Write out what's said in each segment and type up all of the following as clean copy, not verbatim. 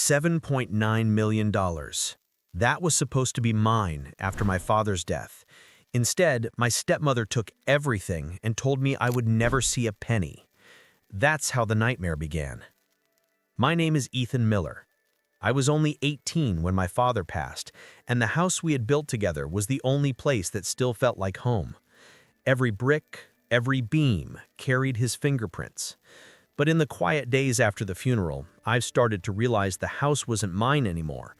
$7.9 million. That was supposed to be mine after my father's death. Instead, my stepmother took everything and told me I would never see a penny. That's how the nightmare began. My name is Ethan Miller. I was only 18 when my father passed, and the house we had built together was the only place that still felt like home. Every brick, every beam carried his fingerprints. But in the quiet days after the funeral, I've started to realize the house wasn't mine anymore.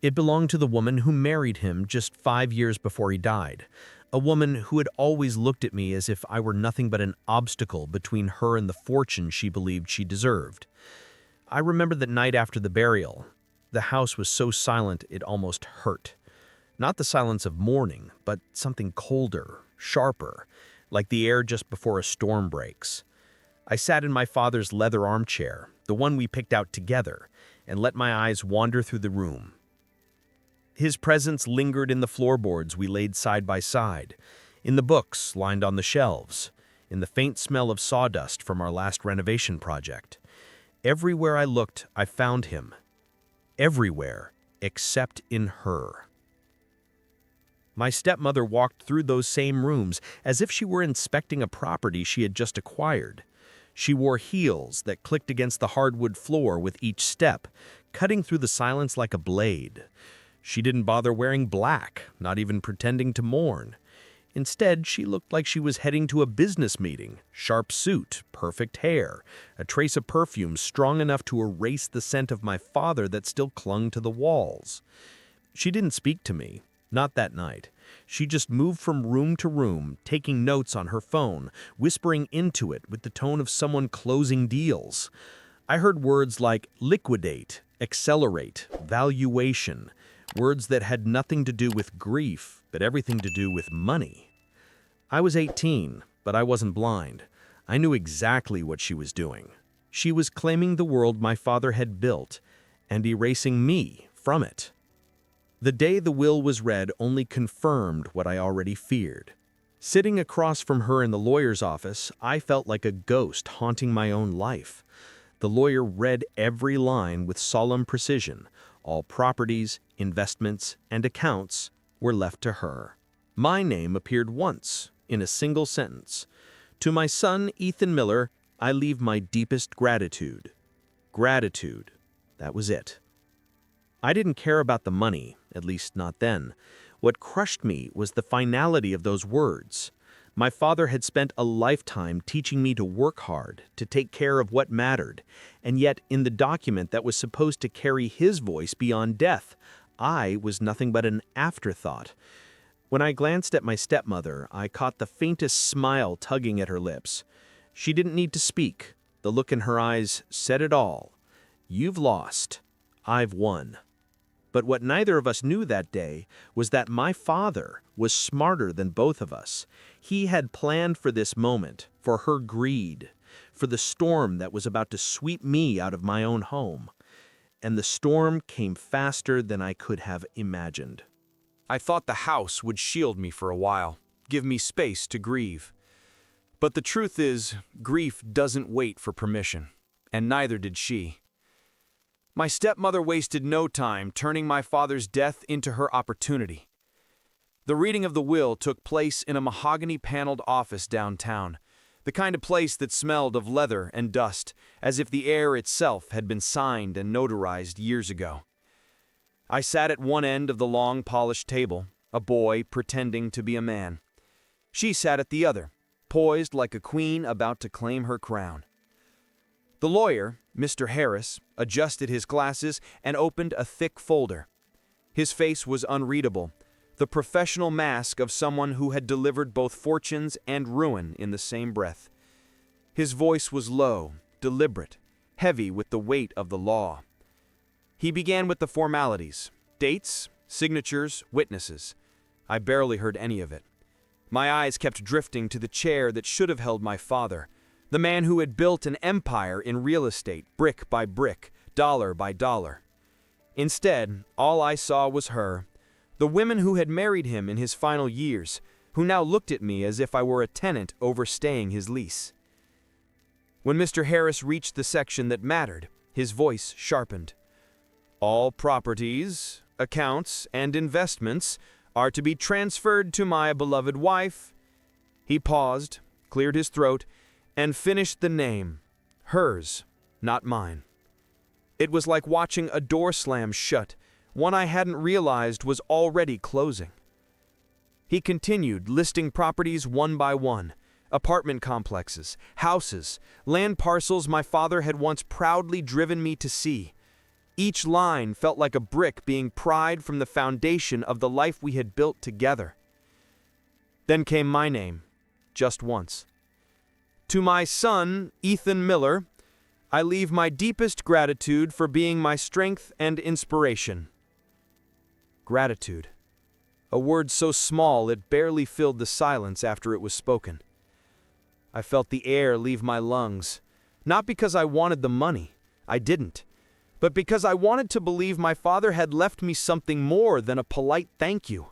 It belonged to the woman who married him just 5 years before he died, a woman who had always looked at me as if I were nothing but an obstacle between her and the fortune she believed she deserved. I remember that night after the burial. The house was so silent it almost hurt. Not the silence of mourning, but something colder, sharper, like the air just before a storm breaks. I sat in my father's leather armchair, the one we picked out together, and let my eyes wander through the room. His presence lingered in the floorboards we laid side by side, in the books lined on the shelves, in the faint smell of sawdust from our last renovation project. Everywhere I looked, I found him. Everywhere, except in her. My stepmother walked through those same rooms as if she were inspecting a property she had just acquired. She wore heels that clicked against the hardwood floor with each step, cutting through the silence like a blade. She didn't bother wearing black, not even pretending to mourn. Instead, she looked like she was heading to a business meeting. Sharp suit, perfect hair, a trace of perfume strong enough to erase the scent of my father that still clung to the walls. She didn't speak to me, not that night. She just moved from room to room, taking notes on her phone, whispering into it with the tone of someone closing deals. I heard words like liquidate, accelerate, valuation, words that had nothing to do with grief, but everything to do with money. I was 18, but I wasn't blind. I knew exactly what she was doing. She was claiming the world my father had built and erasing me from it. The day the will was read only confirmed what I already feared. Sitting across from her in the lawyer's office, I felt like a ghost haunting my own life. The lawyer read every line with solemn precision. All properties, investments, and accounts were left to her. My name appeared once, in a single sentence. To my son, Ethan Miller, I leave my deepest gratitude. Gratitude. That was it. I didn't care about the money, at least not then. What crushed me was the finality of those words. My father had spent a lifetime teaching me to work hard, to take care of what mattered, and yet in the document that was supposed to carry his voice beyond death, I was nothing but an afterthought. When I glanced at my stepmother, I caught the faintest smile tugging at her lips. She didn't need to speak. The look in her eyes said it all. You've lost. I've won. But what neither of us knew that day was that my father was smarter than both of us. He had planned for this moment, for her greed, for the storm that was about to sweep me out of my own home. And the storm came faster than I could have imagined. I thought the house would shield me for a while, give me space to grieve. But the truth is, grief doesn't wait for permission, and neither did she. My stepmother wasted no time turning my father's death into her opportunity. The reading of the will took place in a mahogany-paneled office downtown, the kind of place that smelled of leather and dust, as if the air itself had been signed and notarized years ago. I sat at one end of the long, polished table, a boy pretending to be a man. She sat at the other, poised like a queen about to claim her crown. The lawyer, Mr. Harris, adjusted his glasses and opened a thick folder. His face was unreadable, the professional mask of someone who had delivered both fortunes and ruin in the same breath. His voice was low, deliberate, heavy with the weight of the law. He began with the formalities, dates, signatures, witnesses. I barely heard any of it. My eyes kept drifting to the chair that should have held my father, the man who had built an empire in real estate, brick by brick, dollar by dollar. Instead, all I saw was her, the woman who had married him in his final years, who now looked at me as if I were a tenant overstaying his lease. When Mr. Harris reached the section that mattered, his voice sharpened. All properties, accounts, and investments are to be transferred to my beloved wife. He paused, cleared his throat, and finished the name. Hers, not mine. It was like watching a door slam shut, one I hadn't realized was already closing. He continued, listing properties one by one, apartment complexes, houses, land parcels my father had once proudly driven me to see. Each line felt like a brick being pried from the foundation of the life we had built together. Then came my name, just once. To my son, Ethan Miller, I leave my deepest gratitude for being my strength and inspiration. Gratitude. A word so small it barely filled the silence after it was spoken. I felt the air leave my lungs, not because I wanted the money, I didn't, but because I wanted to believe my father had left me something more than a polite thank you.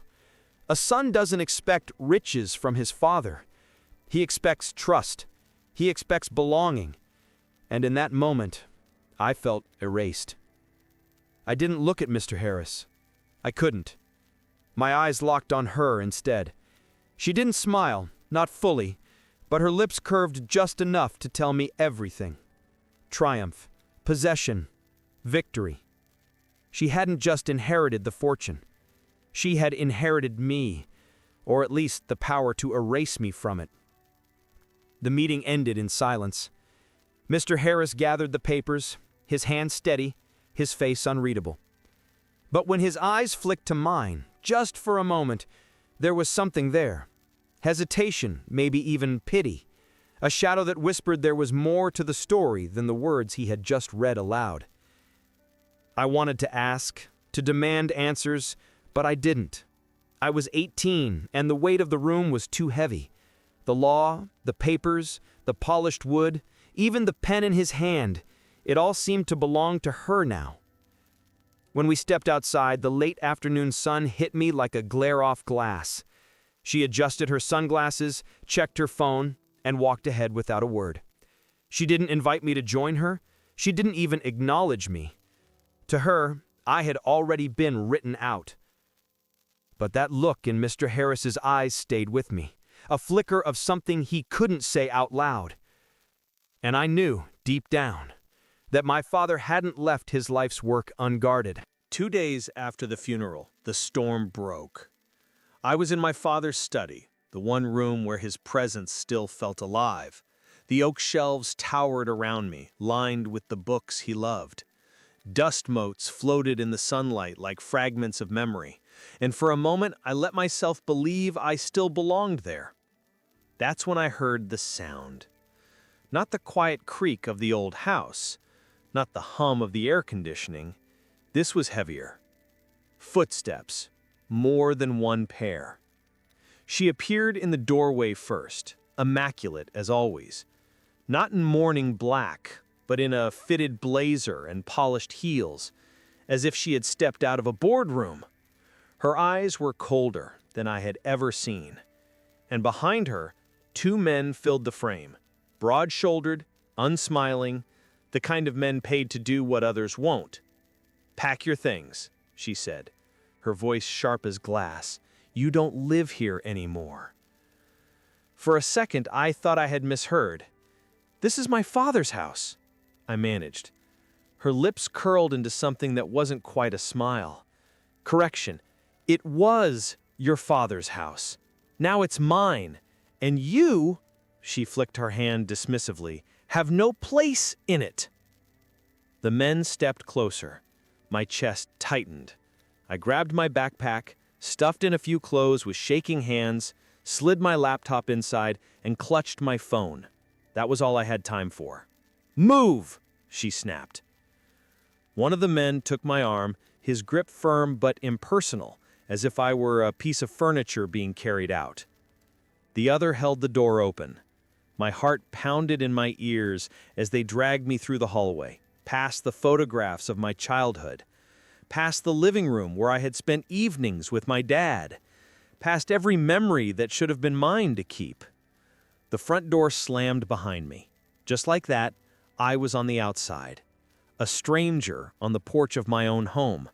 A son doesn't expect riches from his father. He expects trust. He expects belonging. And in that moment, I felt erased. I didn't look at Mr. Harris. I couldn't. My eyes locked on her instead. She didn't smile, not fully, but her lips curved just enough to tell me everything. Triumph, possession, victory. She hadn't just inherited the fortune. She had inherited me, or at least the power to erase me from it. The meeting ended in silence. Mr. Harris gathered the papers, his hand steady, his face unreadable. But when his eyes flicked to mine, just for a moment, there was something there. Hesitation, maybe even pity. A shadow that whispered there was more to the story than the words he had just read aloud. I wanted to ask, to demand answers, but I didn't. I was 18, and the weight of the room was too heavy. The law, the papers, the polished wood, even the pen in his hand, it all seemed to belong to her now. When we stepped outside, the late afternoon sun hit me like a glare-off glass. She adjusted her sunglasses, checked her phone, and walked ahead without a word. She didn't invite me to join her. She didn't even acknowledge me. To her, I had already been written out. But that look in Mr. Harris's eyes stayed with me, a flicker of something he couldn't say out loud. And I knew, deep down, that my father hadn't left his life's work unguarded. 2 days after the funeral, the storm broke. I was in my father's study, the one room where his presence still felt alive. The oak shelves towered around me, lined with the books he loved. Dust motes floated in the sunlight like fragments of memory, and for a moment I let myself believe I still belonged there. That's when I heard the sound. Not the quiet creak of the old house, not the hum of the air conditioning. This was heavier. Footsteps, more than one pair. She appeared in the doorway first, immaculate as always. Not in mourning black, but in a fitted blazer and polished heels, as if she had stepped out of a boardroom. Her eyes were colder than I had ever seen, and behind her, 2 men filled the frame, broad-shouldered, unsmiling, the kind of men paid to do what others won't. "Pack your things," she said, her voice sharp as glass. "You don't live here anymore." For a second, I thought I had misheard. "This is my father's house," I managed. Her lips curled into something that wasn't quite a smile. "Correction, it was your father's house. Now it's mine. And you," she flicked her hand dismissively, "have no place in it." The men stepped closer. My chest tightened. I grabbed my backpack, stuffed in a few clothes with shaking hands, slid my laptop inside, and clutched my phone. That was all I had time for. "Move!" she snapped. One of the men took my arm, his grip firm but impersonal, as if I were a piece of furniture being carried out. The other held the door open. My heart pounded in my ears as they dragged me through the hallway, past the photographs of my childhood, past the living room where I had spent evenings with my dad, past every memory that should have been mine to keep. The front door slammed behind me. Just like that, I was on the outside. a stranger on the porch of my own home.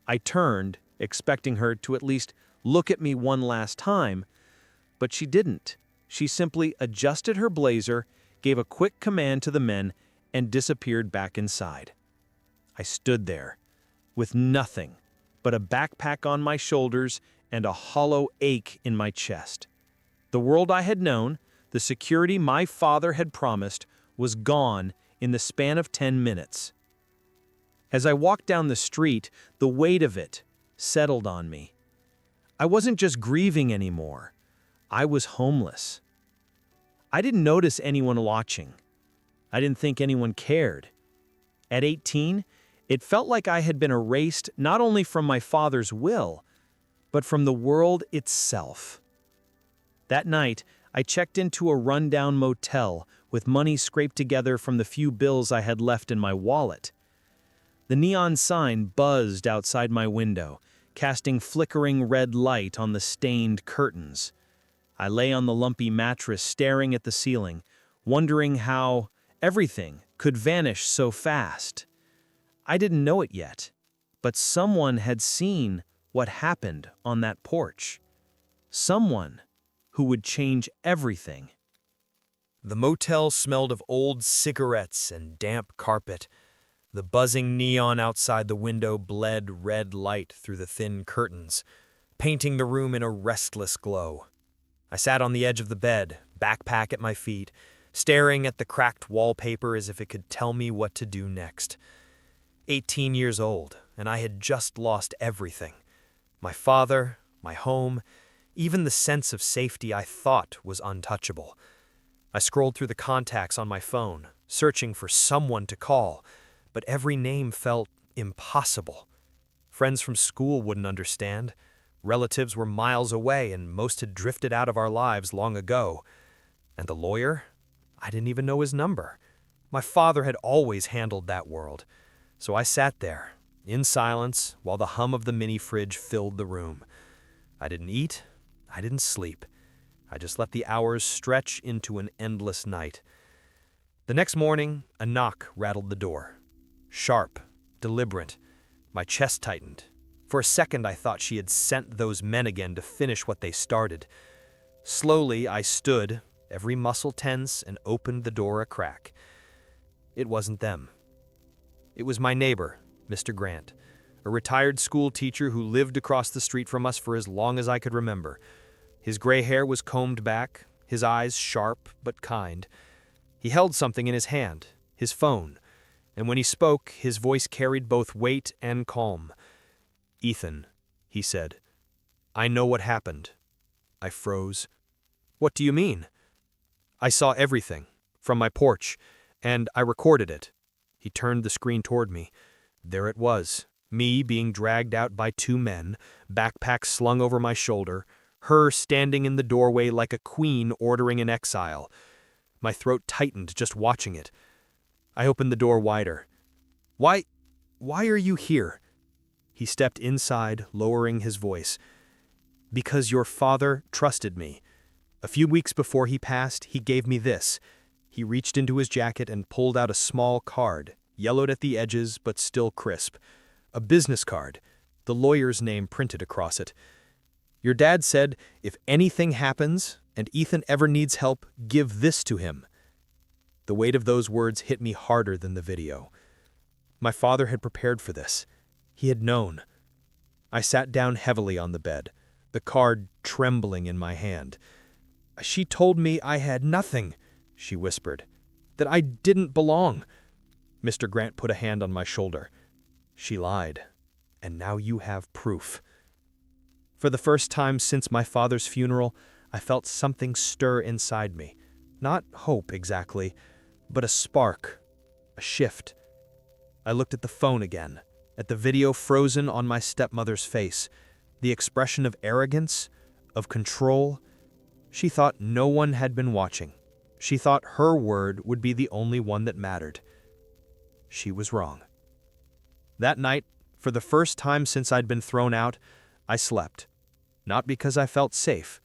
I turned, expecting her to at least look at me one last time, but she didn't. She simply adjusted her blazer, gave a quick command to the men, and disappeared back inside. I stood there, with nothing but a backpack on my shoulders and a hollow ache in my chest. The world I had known, the security my father had promised, was gone in the span of 10 minutes. As I walked down the street, the weight of it settled on me. I wasn't just grieving anymore. I was homeless. I didn't notice anyone watching. I didn't think anyone cared. At 18, it felt like I had been erased not only from my father's will, but from the world itself. That night, I checked into a rundown motel with money scraped together from the few bills I had left in my wallet. The neon sign buzzed outside my window, casting flickering red light on the stained curtains. I lay on the lumpy mattress staring at the ceiling, wondering how everything could vanish so fast. I didn't know it yet, but someone had seen what happened on that porch. Someone who would change everything. The motel smelled of old cigarettes and damp carpet. The buzzing neon outside the window bled red light through the thin curtains, painting the room in a restless glow. I sat on the edge of the bed, backpack at my feet, staring at the cracked wallpaper as if it could tell me what to do next. 18 years old, and I had just lost everything. My father, my home, even the sense of safety I thought was untouchable. I scrolled through the contacts on my phone, searching for someone to call, but every name felt impossible. Friends from school wouldn't understand. Relatives were miles away, and most had drifted out of our lives long ago. And the lawyer? I didn't even know his number. My father had always handled that world. So I sat there, in silence, while the hum of the mini-fridge filled the room. I didn't eat. I didn't sleep. I just let the hours stretch into an endless night. The next morning, a knock rattled the door. Sharp, deliberate. My chest tightened. For a second, I thought she had sent those men again to finish what they started. Slowly, I stood, every muscle tense, and opened the door a crack. It wasn't them. It was my neighbor, Mr. Grant, a retired school teacher who lived across the street from us for as long as I could remember. His gray hair was combed back, his eyes sharp but kind. He held something in his hand, his phone, and when he spoke, his voice carried both weight and calm. "Ethan," he said, "I know what happened." I froze. "What do you mean?" "I saw everything, from my porch, and I recorded it." He turned the screen toward me. There it was, me being dragged out by two men, backpack slung over my shoulder, her standing in the doorway like a queen ordering an exile. My throat tightened just watching it. I opened the door wider. Why are you here?" He stepped inside, lowering his voice. "Because your father trusted me. A few weeks before he passed, he gave me this." He reached into his jacket and pulled out a small card, yellowed at the edges but still crisp. A business card, the lawyer's name printed across it. "Your dad said, if anything happens and Ethan ever needs help, give this to him." The weight of those words hit me harder than the video. My father had prepared for this. He had known. I sat down heavily on the bed, the card trembling in my hand. "She told me I had nothing," she whispered, "that I didn't belong." Mr. Grant put a hand on my shoulder. "She lied, and now you have proof." For the first time since my father's funeral, I felt something stir inside me. Not hope exactly, but a spark, a shift. I looked at the phone again, at the video frozen on my stepmother's face, the expression of arrogance, of control. She thought no one had been watching. She thought her word would be the only one that mattered. She was wrong. That night, for the first time since I'd been thrown out, I slept. Not because I felt safe,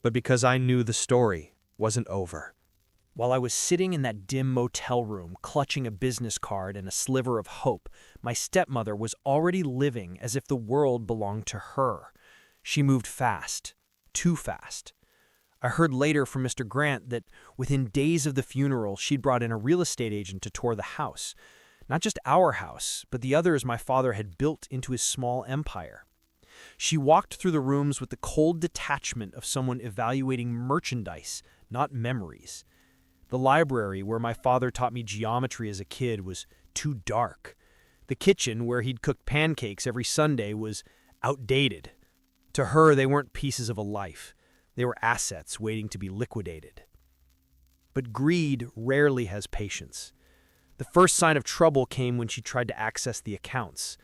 but because I knew the story wasn't over. While I was sitting in that dim motel room, clutching a business card and a sliver of hope, my stepmother was already living as if the world belonged to her. She moved fast, too fast. I heard later from Mr. Grant that within days of the funeral, she'd brought in a real estate agent to tour the house. Not just our house, but the others my father had built into his small empire. She walked through the rooms with the cold detachment of someone evaluating merchandise, not memories. The library, where my father taught me geometry as a kid, was too dark. The kitchen, where he'd cooked pancakes every Sunday, was outdated. To her, they weren't pieces of a life. They were assets waiting to be liquidated. But greed rarely has patience. The first sign of trouble came when she tried to access the accounts.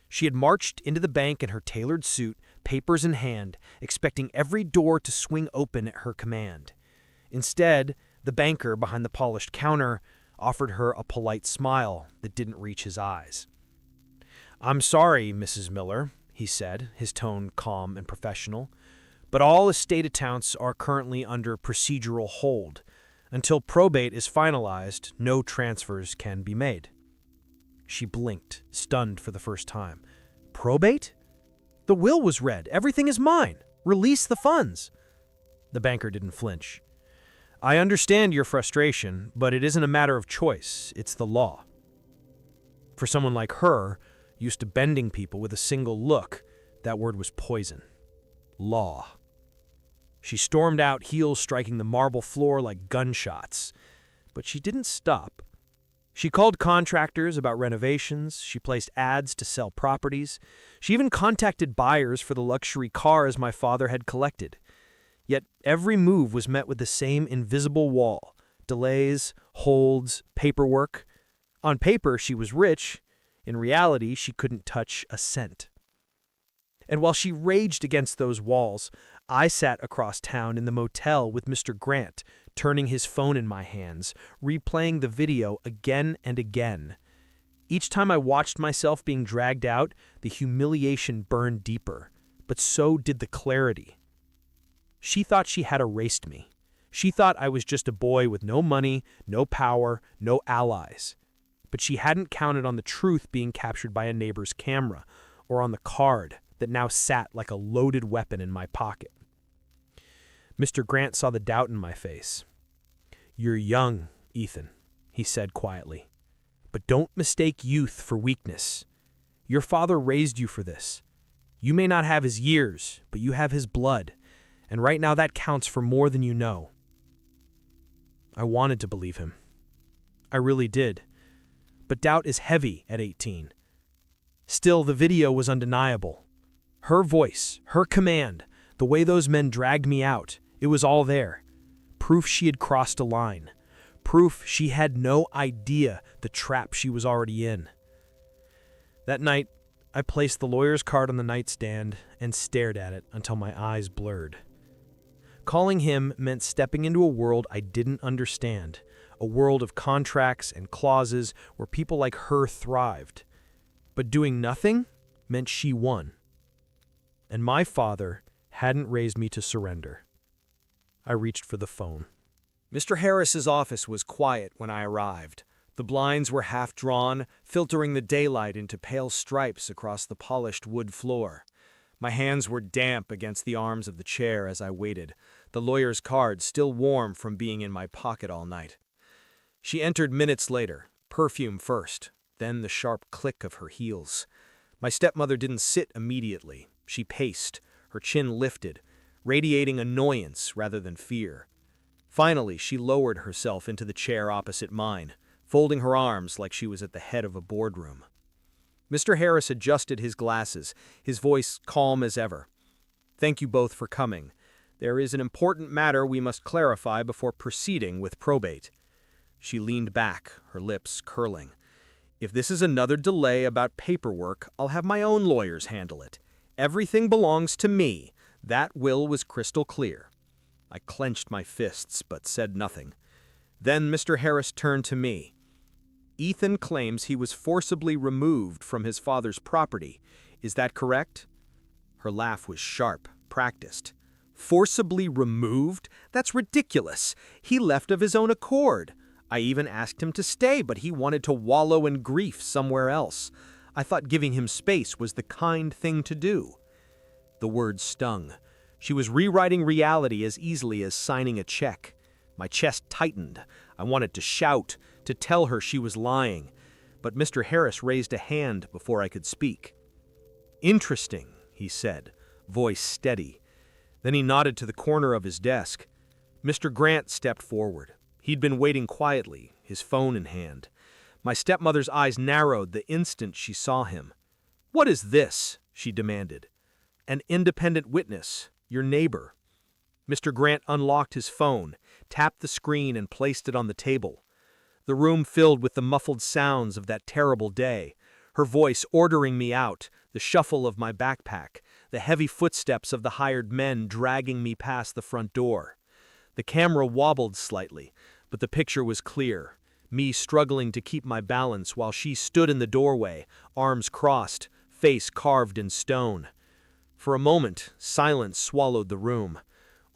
She had marched into the bank in her tailored suit, papers in hand, expecting every door to swing open at her command. Instead, the banker behind the polished counter offered her a polite smile that didn't reach his eyes. "I'm sorry, Mrs. Miller," he said, his tone calm and professional, "but all estate accounts are currently under procedural hold. Until probate is finalized, no transfers can be made." She blinked, stunned for the first time. "Probate? The will was read. Everything is mine. Release the funds." The banker didn't flinch. "I understand your frustration, but it isn't a matter of choice. It's the law." For someone like her, used to bending people with a single look, that word was poison. Law. She stormed out, heels striking the marble floor like gunshots. But she didn't stop. She called contractors about renovations. She placed ads to sell properties. She even contacted buyers for the luxury cars my father had collected. Yet every move was met with the same invisible wall: delays, holds, paperwork. On paper, she was rich. In reality, she couldn't touch a cent. And while she raged against those walls, I sat across town in the motel with Mr. Grant, turning his phone in my hands, replaying the video again and again. Each time I watched myself being dragged out, the humiliation burned deeper, but so did the clarity. She thought she had erased me. She thought I was just a boy with no money, no power, no allies. But she hadn't counted on the truth being captured by a neighbor's camera, or on the card that now sat like a loaded weapon in my pocket. Mr. Grant saw the doubt in my face. "You're young, Ethan," he said quietly. "But don't mistake youth for weakness. Your father raised you for this. You may not have his years, but you have his blood. And right now that counts for more than you know." I wanted to believe him. I really did. But doubt is heavy at 18. Still, the video was undeniable. Her voice, her command, the way those men dragged me out, it was all there. Proof she had crossed a line. Proof she had no idea the trap she was already in. That night, I placed the lawyer's card on the nightstand and stared at it until my eyes blurred. Calling him meant stepping into a world I didn't understand, a world of contracts and clauses where people like her thrived. But doing nothing meant she won. And my father hadn't raised me to surrender. I reached for the phone. Mr. Harris's office was quiet when I arrived. The blinds were half drawn, filtering the daylight into pale stripes across the polished wood floor. My hands were damp against the arms of the chair as I waited, the lawyer's card still warm from being in my pocket all night. She entered minutes later, perfume first, then the sharp click of her heels. My stepmother didn't sit immediately. She paced, her chin lifted, radiating annoyance rather than fear. Finally, she lowered herself into the chair opposite mine, folding her arms like she was at the head of a boardroom. Mr. Harris adjusted his glasses, his voice calm as ever. "Thank you both for coming. There is an important matter we must clarify before proceeding with probate." She leaned back, her lips curling. "If this is another delay about paperwork, I'll have my own lawyers handle it. Everything belongs to me. That will was crystal clear." I clenched my fists but said nothing. Then Mr. Harris turned to me. "Ethan claims he was forcibly removed from his father's property. Is that correct?" Her laugh was sharp, practiced. Forcibly removed? That's ridiculous. He left of his own accord. I even asked him to stay, but he wanted to wallow in grief somewhere else. I thought giving him space was the kind thing to do. The words stung. She was rewriting reality as easily as signing a check. My chest tightened. I wanted to shout, to tell her she was lying. But Mr. Harris raised a hand before I could speak. "Interesting," he said, voice steady. Then he nodded to the corner of his desk. Mr. Grant stepped forward. He'd been waiting quietly, his phone in hand. My stepmother's eyes narrowed the instant she saw him. "What is this?" she demanded. "An independent witness, your neighbor." Mr. Grant unlocked his phone, tapped the screen, and placed it on the table. The room filled with the muffled sounds of that terrible day, her voice ordering me out, the shuffle of my backpack, the heavy footsteps of the hired men dragging me past the front door. The camera wobbled slightly, but the picture was clear, me struggling to keep my balance while she stood in the doorway, arms crossed, face carved in stone. For a moment, silence swallowed the room.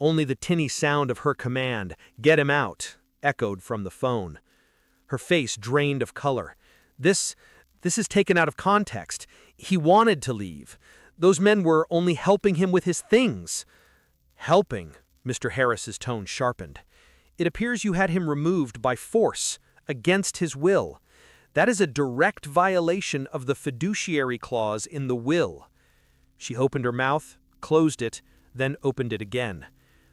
Only the tinny sound of her command, "Get him out," echoed from the phone. Her face drained of color. This is taken out of context. He wanted to leave. Those men were only helping him with his things." "Helping?" Mr. Harris's tone sharpened. "It appears you had him removed by force, against his will. That is a direct violation of the fiduciary clause in the will." She opened her mouth, closed it, then opened it again.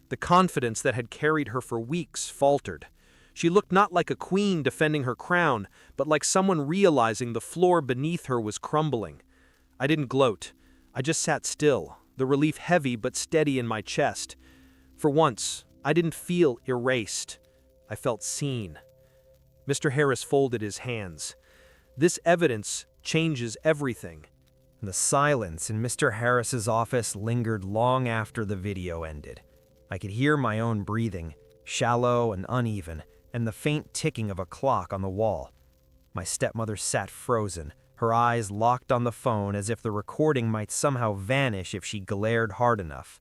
The confidence that had carried her for weeks faltered. She looked not like a queen defending her crown, but like someone realizing the floor beneath her was crumbling. I didn't gloat. I just sat still, the relief heavy but steady in my chest. For once, I didn't feel erased. I felt seen. Mr. Harris folded his hands. "This evidence changes everything." The silence in Mr. Harris's office lingered long after the video ended. I could hear my own breathing, shallow and uneven, and the faint ticking of a clock on the wall. My stepmother sat frozen, her eyes locked on the phone as if the recording might somehow vanish if she glared hard enough.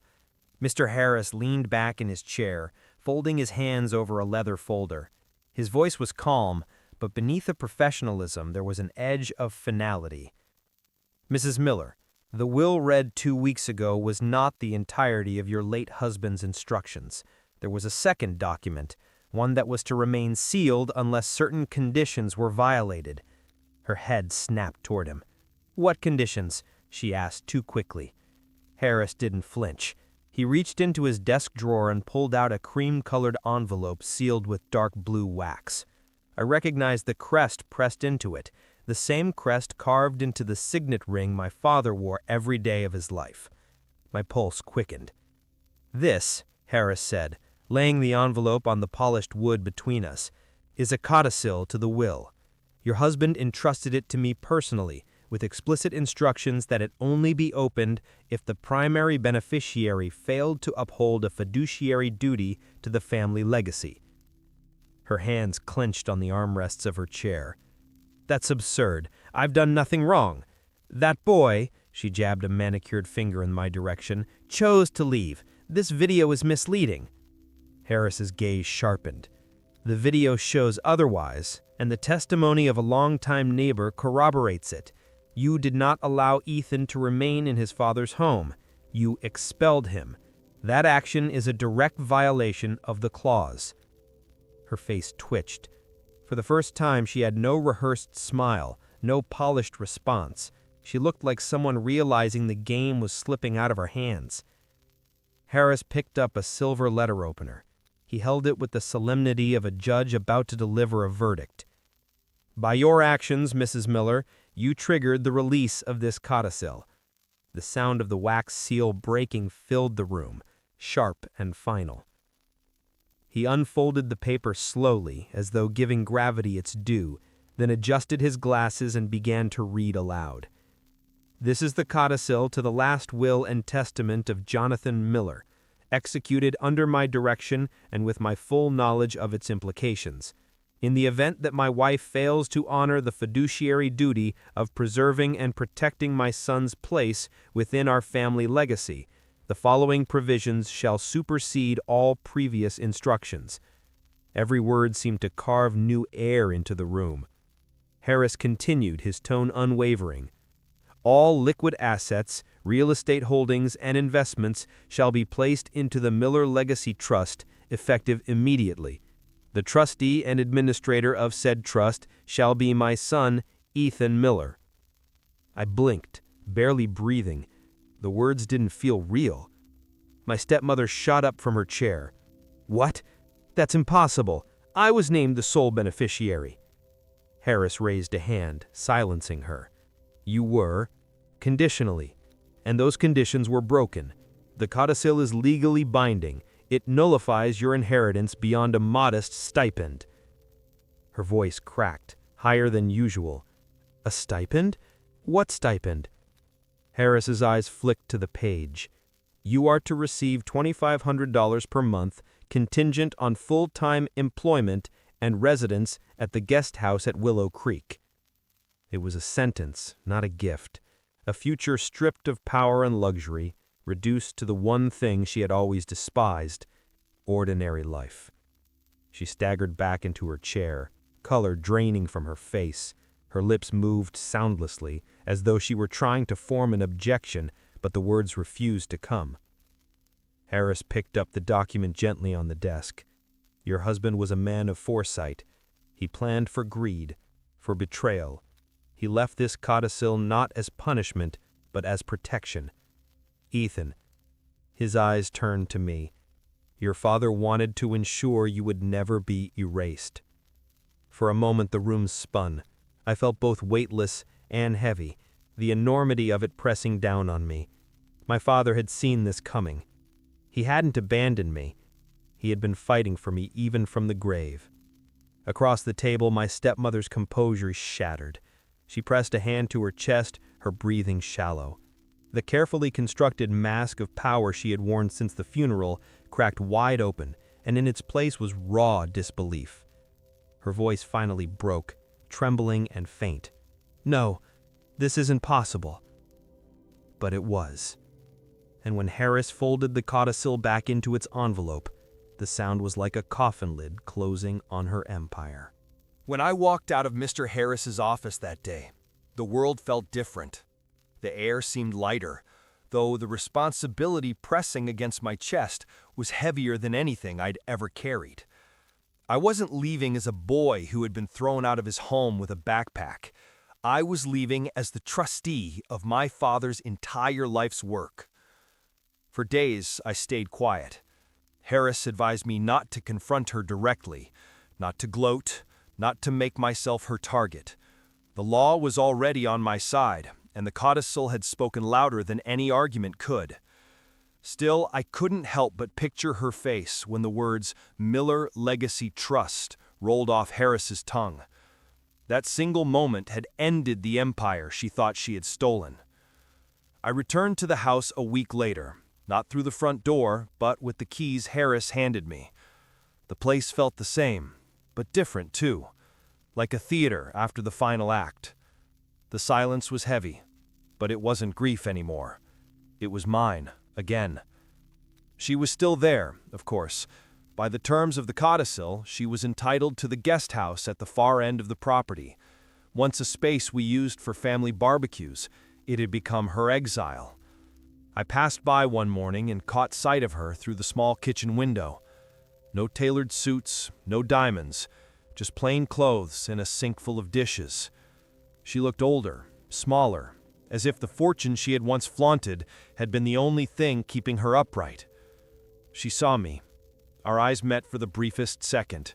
Mr. Harris leaned back in his chair, folding his hands over a leather folder. His voice was calm, but beneath the professionalism there was an edge of finality. "Mrs. Miller, the will read 2 weeks ago was not the entirety of your late husband's instructions. There was a second document, one that was to remain sealed unless certain conditions were violated." Her head snapped toward him. "What conditions?" she asked too quickly. Harris didn't flinch. He reached into his desk drawer and pulled out a cream-colored envelope sealed with dark blue wax. I recognized the crest pressed into it, the same crest carved into the signet ring my father wore every day of his life. My pulse quickened. "This," Harris said, laying the envelope on the polished wood between us, "is a codicil to the will. Your husband entrusted it to me personally, with explicit instructions that it only be opened if the primary beneficiary failed to uphold a fiduciary duty to the family legacy." Her hands clenched on the armrests of her chair. "That's absurd. I've done nothing wrong. That boy," she jabbed a manicured finger in my direction, "chose to leave. This video is misleading." Harris's gaze sharpened. "The video shows otherwise, and the testimony of a longtime neighbor corroborates it. You did not allow Ethan to remain in his father's home. You expelled him. That action is a direct violation of the clause." Her face twitched. For the first time, she had no rehearsed smile, no polished response. She looked like someone realizing the game was slipping out of her hands. Harris picked up a silver letter opener. He held it with the solemnity of a judge about to deliver a verdict. "By your actions, Mrs. Miller, you triggered the release of this codicil." The sound of the wax seal breaking filled the room, sharp and final. He unfolded the paper slowly, as though giving gravity its due, then adjusted his glasses and began to read aloud. "This is the codicil to the last will and testament of Jonathan Miller, executed under my direction and with my full knowledge of its implications. In the event that my wife fails to honor the fiduciary duty of preserving and protecting my son's place within our family legacy, The following provisions shall supersede all previous instructions. Every word seemed to carve new air into the room. Harris continued, his tone unwavering. All liquid assets, real estate holdings, and investments shall be placed into the Miller Legacy Trust, effective immediately. The trustee and administrator of said trust shall be my son, Ethan Miller. I blinked, barely breathing. The words didn't feel real. My stepmother shot up from her chair. What? That's impossible. I was named the sole beneficiary. Harris raised a hand, silencing her. You were, conditionally, and those conditions were broken. The codicil is legally binding. It nullifies your inheritance beyond a modest stipend. Her voice cracked, higher than usual. A stipend? What stipend? Harris's eyes flicked to the page. You are to receive $2,500 per month, contingent on full-time employment and residence at the guest house at Willow Creek. It was a sentence, not a gift. A future stripped of power and luxury, reduced to the one thing she had always despised, ordinary life. She staggered back into her chair, color draining from her face. Her lips moved soundlessly, as though she were trying to form an objection, but the words refused to come. Harris picked up the document gently on the desk. Your husband was a man of foresight. He planned for greed, for betrayal. He left this codicil not as punishment, but as protection. Ethan, his eyes turned to me. Your father wanted to ensure you would never be erased. For a moment the room spun. I felt both weightless and heavy, the enormity of it pressing down on me. My father had seen this coming. He hadn't abandoned me. He had been fighting for me even from the grave. Across the table, my stepmother's composure shattered. She pressed a hand to her chest, her breathing shallow. The carefully constructed mask of power she had worn since the funeral cracked wide open, and in its place was raw disbelief. Her voice finally broke, trembling and faint. No, this isn't possible. But it was. And when Harris folded the codicil back into its envelope, the sound was like a coffin lid closing on her empire. When I walked out of Mr. Harris's office that day, the world felt different. The air seemed lighter, though the responsibility pressing against my chest was heavier than anything I'd ever carried. I wasn't leaving as a boy who had been thrown out of his home with a backpack. I was leaving as the trustee of my father's entire life's work. For days, I stayed quiet. Harris advised me not to confront her directly, not to gloat, not to make myself her target. The law was already on my side, and the codicil had spoken louder than any argument could. Still, I couldn't help but picture her face when the words Miller Legacy Trust rolled off Harris's tongue. That single moment had ended the empire she thought she had stolen. I returned to the house a week later, not through the front door, but with the keys Harris handed me. The place felt the same, but different too, like a theater after the final act. The silence was heavy, but it wasn't grief anymore. It was mine, again. She was still there, of course. By the terms of the codicil, she was entitled to the guest house at the far end of the property. Once a space we used for family barbecues, it had become her exile. I passed by one morning and caught sight of her through the small kitchen window. No tailored suits, no diamonds, just plain clothes and a sink full of dishes. She looked older, smaller, as if the fortune she had once flaunted had been the only thing keeping her upright. She saw me. Our eyes met for the briefest second.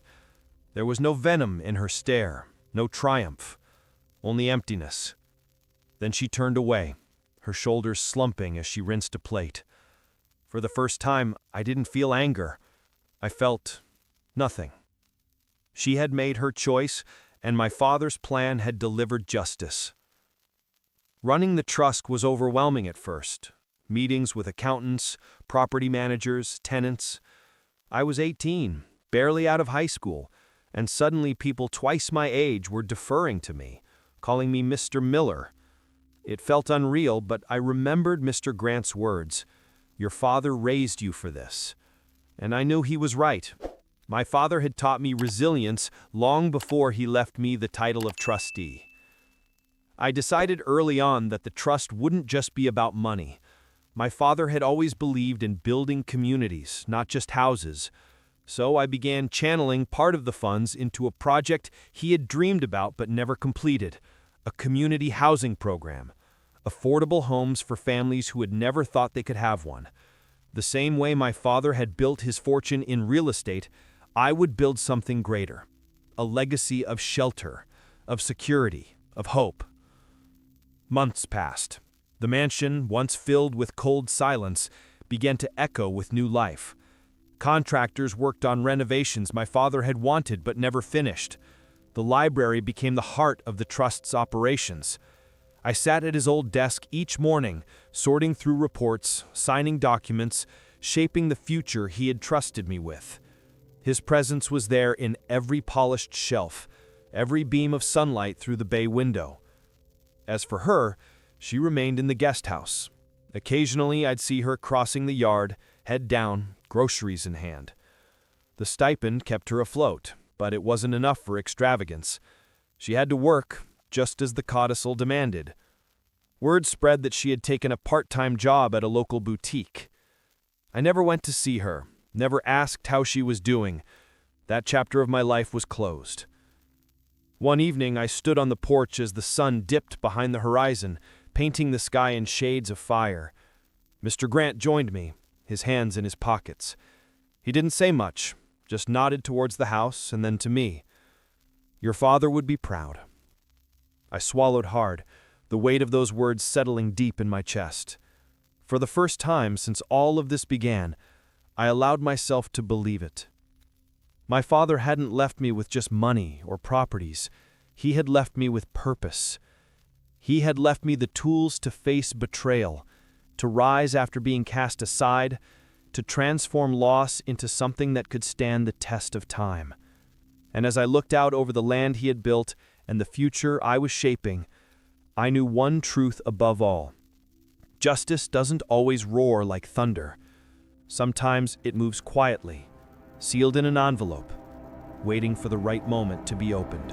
There was no venom in her stare, no triumph, only emptiness. Then she turned away, her shoulders slumping as she rinsed a plate. For the first time, I didn't feel anger. I felt nothing. She had made her choice, and my father's plan had delivered justice. Running the trust was overwhelming at first. Meetings with accountants, property managers, tenants. I was 18, barely out of high school, and suddenly people twice my age were deferring to me, calling me Mr. Miller. It felt unreal, but I remembered Mr. Grant's words. Your father raised you for this. And I knew he was right. My father had taught me resilience long before he left me the title of trustee. I decided early on that the trust wouldn't just be about money. My father had always believed in building communities, not just houses. So I began channeling part of the funds into a project he had dreamed about but never completed, a community housing program, affordable homes for families who had never thought they could have one. The same way my father had built his fortune in real estate, I would build something greater, a legacy of shelter, of security, of hope. Months passed. The mansion, once filled with cold silence, began to echo with new life. Contractors worked on renovations my father had wanted but never finished. The library became the heart of the trust's operations. I sat at his old desk each morning, sorting through reports, signing documents, shaping the future he had trusted me with. His presence was there in every polished shelf, every beam of sunlight through the bay window. As for her, she remained in the guest house. Occasionally, I'd see her crossing the yard, head down, groceries in hand. The stipend kept her afloat, but it wasn't enough for extravagance. She had to work, just as the codicil demanded. Word spread that she had taken a part-time job at a local boutique. I never went to see her, never asked how she was doing. That chapter of my life was closed. One evening, I stood on the porch as the sun dipped behind the horizon, painting the sky in shades of fire. Mr. Grant joined me, his hands in his pockets. He didn't say much, just nodded towards the house and then to me. Your father would be proud. I swallowed hard, the weight of those words settling deep in my chest. For the first time since all of this began, I allowed myself to believe it. My father hadn't left me with just money or properties. He had left me with purpose. He had left me the tools to face betrayal, to rise after being cast aside, to transform loss into something that could stand the test of time. And as I looked out over the land he had built and the future I was shaping, I knew one truth above all. Justice doesn't always roar like thunder. Sometimes it moves quietly, sealed in an envelope, waiting for the right moment to be opened.